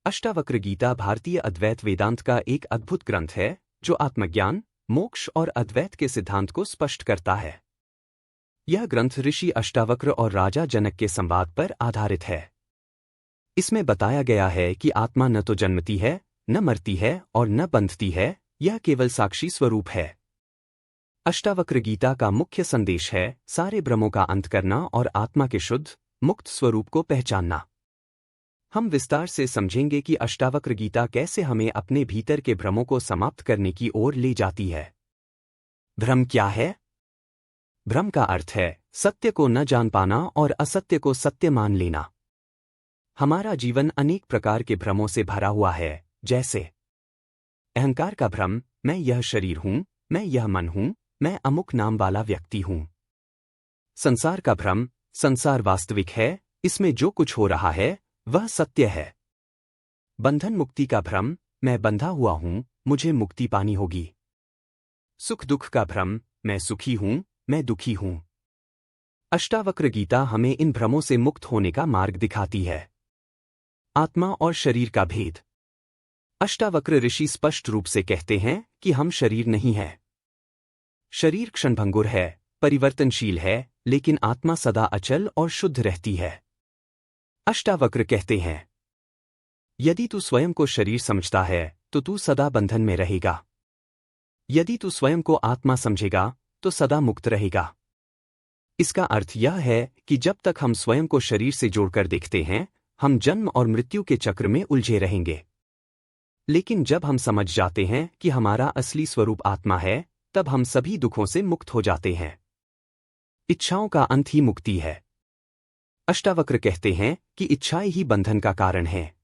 अष्टावक्र गीता भारतीय अद्वैत वेदांत का एक अद्भुत ग्रंथ है जो आत्मज्ञान, मोक्ष और अद्वैत के सिद्धांत को स्पष्ट करता है। यह ग्रंथ ऋषि अष्टावक्र और राजा जनक के संवाद पर आधारित है। इसमें बताया गया है कि आत्मा न तो जन्मती है, न मरती है और न बंधती है, यह केवल साक्षी स्वरूप है। अष्टावक्र गीता का मुख्य संदेश है सारे भ्रमों का अंत करना और आत्मा के शुद्ध, मुक्त स्वरूप को पहचानना। हम विस्तार से समझेंगे कि अष्टावक्र गीता कैसे हमें अपने भीतर के भ्रमों को समाप्त करने की ओर ले जाती है। भ्रम क्या है? भ्रम का अर्थ है सत्य को न जान पाना और असत्य को सत्य मान लेना। हमारा जीवन अनेक प्रकार के भ्रमों से भरा हुआ है, जैसे अहंकार का भ्रम, मैं यह शरीर हूं, मैं यह मन हूं, मैं अमुक नाम वाला व्यक्ति हूं। संसार का भ्रम, संसार वास्तविक है, इसमें जो कुछ हो रहा है वह सत्य है। बंधन मुक्ति का भ्रम, मैं बंधा हुआ हूं, मुझे मुक्ति पानी होगी। सुख दुख का भ्रम, मैं सुखी हूं, मैं दुखी हूं। अष्टावक्र गीता हमें इन भ्रमों से मुक्त होने का मार्ग दिखाती है। आत्मा और शरीर का भेद। अष्टावक्र ऋषि स्पष्ट रूप से कहते हैं कि हम शरीर नहीं हैं। शरीर क्षणभंगुर है, परिवर्तनशील है, लेकिन आत्मा सदा अचल और शुद्ध रहती है। अष्टावक्र कहते हैं, यदि तू स्वयं को शरीर समझता है तो तू सदा बंधन में रहेगा। यदि तू स्वयं को आत्मा समझेगा तो सदा मुक्त रहेगा। इसका अर्थ यह है कि जब तक हम स्वयं को शरीर से जोड़कर देखते हैं, हम जन्म और मृत्यु के चक्र में उलझे रहेंगे। लेकिन जब हम समझ जाते हैं कि हमारा असली स्वरूप आत्मा है, तब हम सभी दुखों से मुक्त हो जाते हैं। इच्छाओं का अंत ही मुक्ति है। अष्टावक्र कहते हैं कि इच्छाएं ही बंधन का कारण है।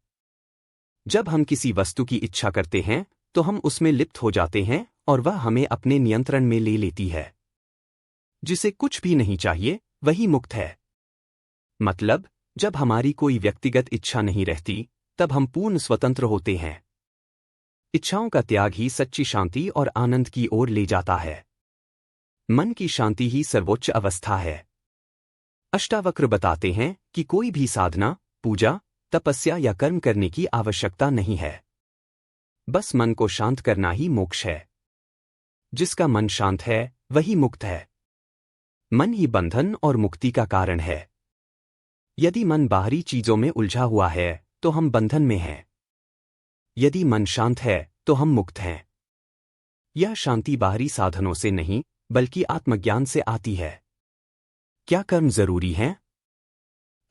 जब हम किसी वस्तु की इच्छा करते हैं तो हम उसमें लिप्त हो जाते हैं और वह हमें अपने नियंत्रण में ले लेती है। जिसे कुछ भी नहीं चाहिए वही मुक्त है। मतलब, जब हमारी कोई व्यक्तिगत इच्छा नहीं रहती, तब हम पूर्ण स्वतंत्र होते हैं। इच्छाओं का त्याग ही सच्ची शांति और आनंद की ओर ले जाता है। मन की शांति ही सर्वोच्च अवस्था है। अष्टावक्र बताते हैं कि कोई भी साधना, पूजा, तपस्या या कर्म करने की आवश्यकता नहीं है। बस मन को शांत करना ही मोक्ष है। जिसका मन शांत है वही मुक्त है। मन ही बंधन और मुक्ति का कारण है। यदि मन बाहरी चीजों में उलझा हुआ है तो हम बंधन में हैं। यदि मन शांत है तो हम मुक्त हैं। यह शांति बाहरी साधनों से नहीं बल्कि आत्मज्ञान से आती है। क्या कर्म जरूरी हैं?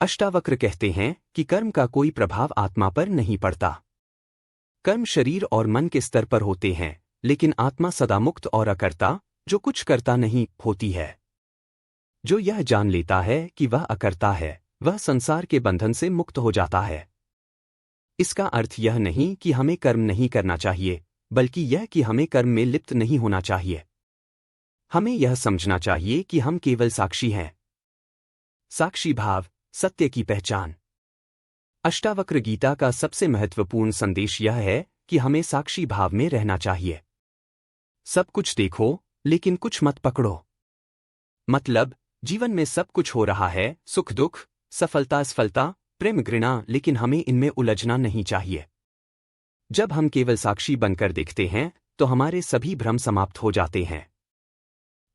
अष्टावक्र कहते हैं कि कर्म का कोई प्रभाव आत्मा पर नहीं पड़ता। कर्म शरीर और मन के स्तर पर होते हैं, लेकिन आत्मा सदा मुक्त और अकर्ता, जो कुछ करता नहीं, होती है। जो यह जान लेता है कि वह अकर्ता है, वह संसार के बंधन से मुक्त हो जाता है। इसका अर्थ यह नहीं कि हमें कर्म नहीं करना चाहिए, बल्कि यह कि हमें कर्म में लिप्त नहीं होना चाहिए। हमें यह समझना चाहिए कि हम केवल साक्षी हैं। साक्षी भाव, सत्य की पहचान। अष्टावक्र गीता का सबसे महत्वपूर्ण संदेश यह है कि हमें साक्षी भाव में रहना चाहिए। सब कुछ देखो, लेकिन कुछ मत पकड़ो। मतलब, जीवन में सब कुछ हो रहा है, सुख दुख, सफलता असफलता, प्रेम घृणा, लेकिन हमें इनमें उलझना नहीं चाहिए। जब हम केवल साक्षी बनकर देखते हैं तो हमारे सभी भ्रम समाप्त हो जाते हैं।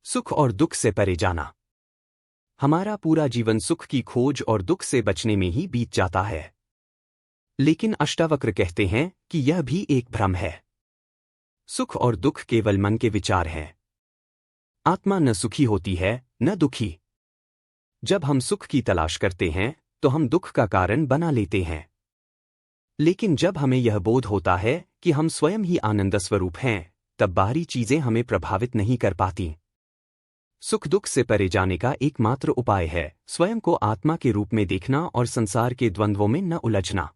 सुख और दुख से परे जाना। हमारा पूरा जीवन सुख की खोज और दुख से बचने में ही बीत जाता है। लेकिन अष्टावक्र कहते हैं कि यह भी एक भ्रम है। सुख और दुख केवल मन के विचार हैं। आत्मा न सुखी होती है, न दुखी। जब हम सुख की तलाश करते हैं तो हम दुख का कारण बना लेते हैं। लेकिन जब हमें यह बोध होता है कि हम स्वयं ही आनंद स्वरूप हैं, तब बाहरी चीजें हमें प्रभावित नहीं कर पाती। सुख दुख से परे जाने का एकमात्र उपाय है स्वयं को आत्मा के रूप में देखना और संसार के द्वंद्वों में न उलझना।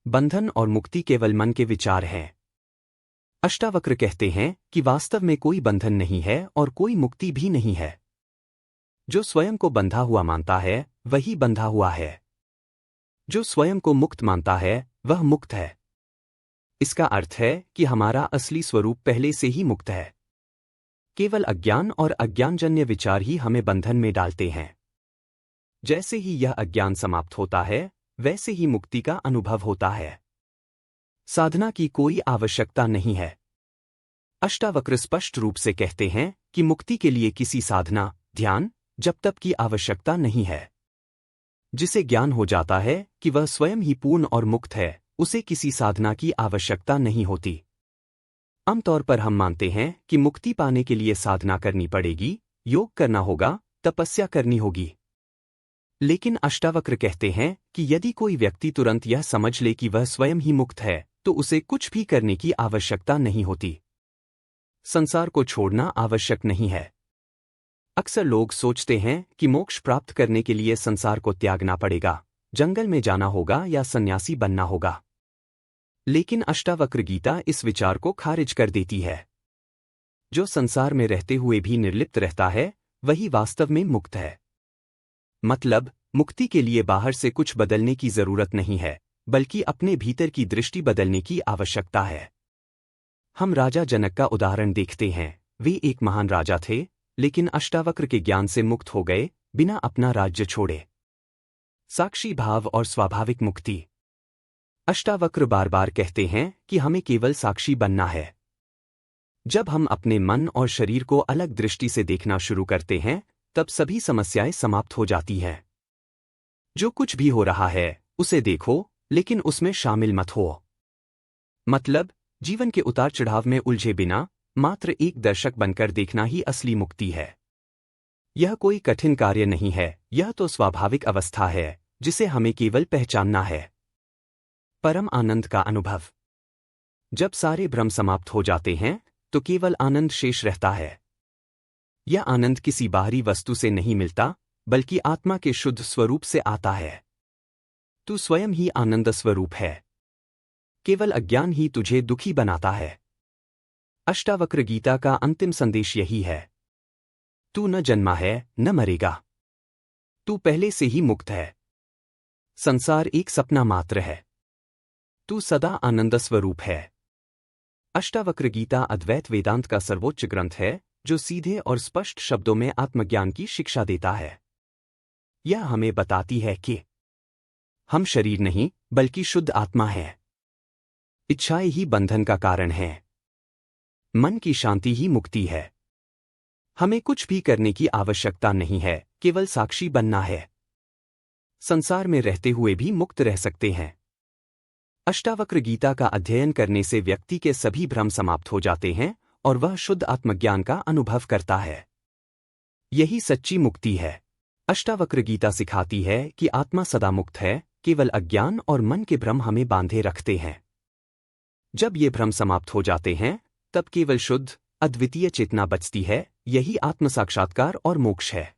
बंधन और मुक्ति केवल मन के विचार हैं। अष्टावक्र कहते हैं कि वास्तव में कोई बंधन नहीं है और कोई मुक्ति भी नहीं है। जो स्वयं को बंधा हुआ मानता है वही बंधा हुआ है। जो स्वयं को मुक्त मानता है वह मुक्त है। इसका अर्थ है कि हमारा असली स्वरूप पहले से ही मुक्त है। केवल अज्ञान और अज्ञानजन्य विचार ही हमें बंधन में डालते हैं। जैसे ही यह अज्ञान समाप्त होता है, वैसे ही मुक्ति का अनुभव होता है। साधना की कोई आवश्यकता नहीं है। अष्टावक्र स्पष्ट रूप से कहते हैं कि मुक्ति के लिए किसी साधना, ध्यान, जप तप की आवश्यकता नहीं है। जिसे ज्ञान हो जाता है कि वह स्वयं ही पूर्ण और मुक्त है, उसे किसी साधना की आवश्यकता नहीं होती। आमतौर पर हम मानते हैं कि मुक्ति पाने के लिए साधना करनी पड़ेगी, योग करना होगा, तपस्या करनी होगी। लेकिन अष्टावक्र कहते हैं कि यदि कोई व्यक्ति तुरंत यह समझ ले कि वह स्वयं ही मुक्त है, तो उसे कुछ भी करने की आवश्यकता नहीं होती। संसार को छोड़ना आवश्यक नहीं है। अक्सर लोग सोचते हैं कि मोक्ष प्राप्त करने के लिए संसार को त्यागना पड़ेगा, जंगल में जाना होगा या सन्यासी बनना होगा। लेकिन अष्टावक्र गीता इस विचार को खारिज कर देती है। जो संसार में रहते हुए भी निर्लिप्त रहता है, वही वास्तव में मुक्त है। मतलब, मुक्ति के लिए बाहर से कुछ बदलने की जरूरत नहीं है, बल्कि अपने भीतर की दृष्टि बदलने की आवश्यकता है। हम राजा जनक का उदाहरण देखते हैं। वे एक महान राजा थे, लेकिन अष्टावक्र के ज्ञान से मुक्त हो गए, बिना अपना राज्य छोड़े। साक्षी भाव और स्वाभाविक मुक्ति। अष्टावक्र बार बार कहते हैं कि हमें केवल साक्षी बनना है। जब हम अपने मन और शरीर को अलग दृष्टि से देखना शुरू करते हैं, तब सभी समस्याएं समाप्त हो जाती हैं। जो कुछ भी हो रहा है, उसे देखो, लेकिन उसमें शामिल मत हो। मतलब, जीवन के उतार चढ़ाव में उलझे बिना मात्र एक दर्शक बनकर देखना ही असली मुक्ति है। यह कोई कठिन कार्य नहीं है, यह तो स्वाभाविक अवस्था है जिसे हमें केवल पहचानना है। परम आनंद का अनुभव। जब सारे भ्रम समाप्त हो जाते हैं, तो केवल आनंद शेष रहता है। यह आनंद किसी बाहरी वस्तु से नहीं मिलता, बल्कि आत्मा के शुद्ध स्वरूप से आता है। तू स्वयं ही आनंद स्वरूप है। केवल अज्ञान ही तुझे दुखी बनाता है। अष्टावक्र गीता का अंतिम संदेश यही है। तू न जन्मा है, न मरेगा। तू पहले से ही मुक्त है। संसार एक सपना मात्र है। तू सदा आनंद स्वरूप है। अष्टावक्र गीता अद्वैत वेदांत का सर्वोच्च ग्रंथ है, जो सीधे और स्पष्ट शब्दों में आत्मज्ञान की शिक्षा देता है। यह हमें बताती है कि हम शरीर नहीं, बल्कि शुद्ध आत्मा है। इच्छाएं ही बंधन का कारण है। मन की शांति ही मुक्ति है। हमें कुछ भी करने की आवश्यकता नहीं है, केवल साक्षी बनना है। संसार में रहते हुए भी मुक्त रह सकते हैं। अष्टावक्र गीता का अध्ययन करने से व्यक्ति के सभी भ्रम समाप्त हो जाते हैं और वह शुद्ध आत्मज्ञान का अनुभव करता है। यही सच्ची मुक्ति है। अष्टावक्र गीता सिखाती है कि आत्मा सदा मुक्त है, केवल अज्ञान और मन के भ्रम हमें बांधे रखते हैं। जब ये भ्रम समाप्त हो जाते हैं, तब केवल शुद्ध, अद्वितीय चेतना बचती है। यही आत्म साक्षात्कार और मोक्ष है।